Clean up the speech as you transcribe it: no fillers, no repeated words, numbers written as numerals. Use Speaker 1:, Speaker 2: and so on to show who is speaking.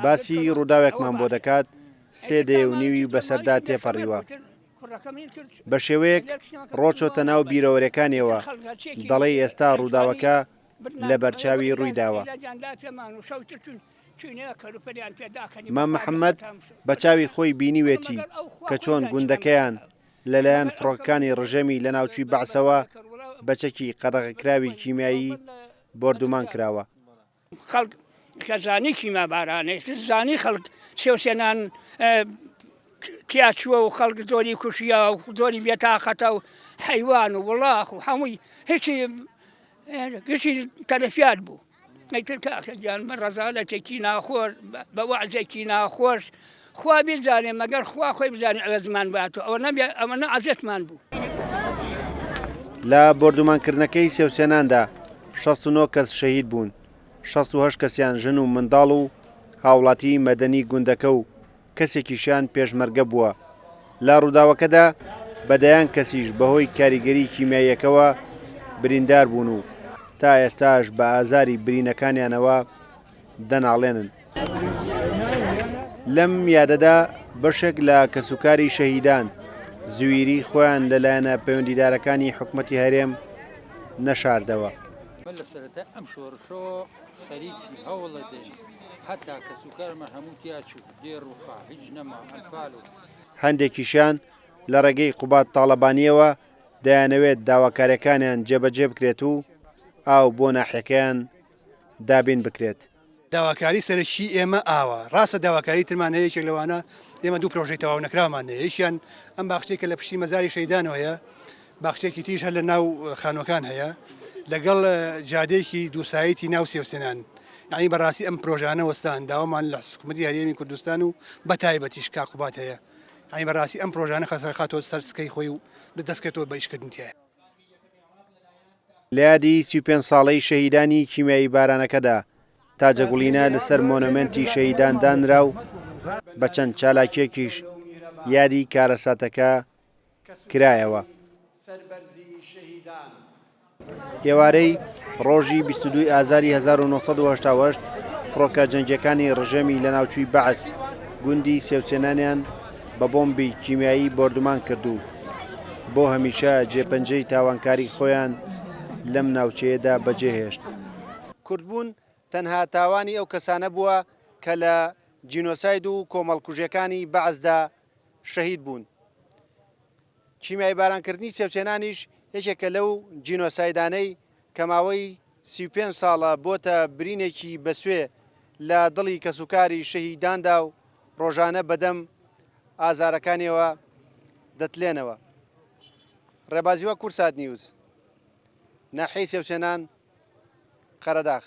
Speaker 1: باسی ڕووداوێکمان بۆ دەکات 3 دەیەونیوی بەسەردا تێپەڕیوە بە شێوەیەک ڕۆچۆتە ناو بیرەوەریەکانیەوە دەڵێ ئێستا ڕووداوەکە لە بەرچاوی ڕوویداوە. مام محەممەد بە چاوی خۆی بینیوێتی کە چۆن گوندەکەیان لەلایەن فڕۆکەکانی ڕژەمی لە ناوچوی بەعسەوە بەچەکی قەدەغەکراوی کیمیایی بردومان کراوە.
Speaker 2: خەڵک کەزانی کیما بارانەی زانی خەڵک سێوسێنان تیاچووە و خەڵک زۆری کوشیە و زۆری بێتاقەتە و حەیوان و وڵاخ و هەمووی هیچی گشتی تەلەفیات بوو. ئەیتر کاکەگیان بە ڕەزالەتێکی ناخۆش بە وەعزێکی ناخۆش خوا بیزانێ مەگەر خوا خۆی بزانێ ئەوە زمان باتەوە ئەوە نەبێ ئەمەنە عەزێتمان بوو.
Speaker 1: لە بردومانکردنەکەی سێوسێناندا 69 کەس شەهید بوون، 68 کەسیان ژن و منداڵ و هاوڵاتی مەدەنی گوندەکە و کەسێکیشیان پێشمەرگە بووە. لە ڕووداوەکەدا بەدەیان کەسیش بەهۆی کاریگەری کیمیاییەکەوە بریندار بوون و تا ئێستاش بە ئازاری برینەکانیانەوە دەناڵێنن. لەم یادەدا بەشێک لە کەسوکاری شەهیدان زویری خۆیان لەلایەنە پەیوەندیدارەکانی حکومەتی هەرێم نەشاردەوە.
Speaker 3: لە سەرەتا ئەم شۆڕشۆ خەریکی هەوڵە دێن حتا کەسوکارمە هەموو تیاچوو دێڕ و خا هیچ نەما ئەنفال و
Speaker 1: هەندێکیشیان لە ڕێگەی قوبات تاڵەبانیەوە دەیانەوێت داواکاریەکانیان جێبەجێ بکرێت و ئاو بۆ ناحیەکەیان دابین بکرێت.
Speaker 4: داواکاری سەرشی ئێمە ئاوە ڕاستە داواکاری ترمان هەیەکێک لەوانە ئێمە دوو پرۆژەی تەواو نەکراومان هەیە. یەکیان ئەم باخچێکە لە پشتی مەزاری شەیدانەوەیە، باخچێکی تیژ هەر لە ناو خانووەکان هەیە لەگەڵ جادەیەکی دووسایەتی ناو سێوسێنان. یعنی بەڕاستی ئەم پرۆژانە وەستان داوامان لە حکوومەتی هەرێمی کوردستان و بەتایبەتیش کاقوبات هەیە. یعنی بەڕاستی ئەم پرۆژانە خەسەرخاتەوە سەر سکەی خۆی و دەستکەوتەوە بە ئیشکردنیایە.
Speaker 1: لە یادی 35 ساڵەی شەهیدانی کیمیایی بارانەکەدا تاجەگوڵینە لەسەر مۆنومنتی شەهیدان دانرا و بە چەند چالاکیەکیش یادی کارەساتەکە کرایەوە. ئێوارەی ڕۆژی 22 ئازاری 1970 فڕۆکە جەنگیەکانی ڕژەمی لە ناوچووی بەعس گوندی سێوسێنانیان بە بۆمبی کیمیایی بردومان کرد و بۆ هەمیشە جێپەنجەی تاوانکاری خۆیان لەم ناوچەیەدا بەجێهێشت. کوردبوون تەنها تاوانی ئەو کەسانە بووە کە لە جینۆساید و کۆمەڵکوژیەکانی بەعسدا شەهید بوون. کیمیایی بارانکردنی سێوسێنانیش یەکێکە لەو جینۆسایدانەی کە ماوەی 35 ساڵە بۆتە برینێکی بەسوێ لە دڵی کەسوکاری شەهیداندا و ڕۆژانە بەدەم ئازارەکانیەوە دەتلێنەوە. ڕێبازیوە کورسات نیوز ناحیەی سێوسێنان قەرەداغ.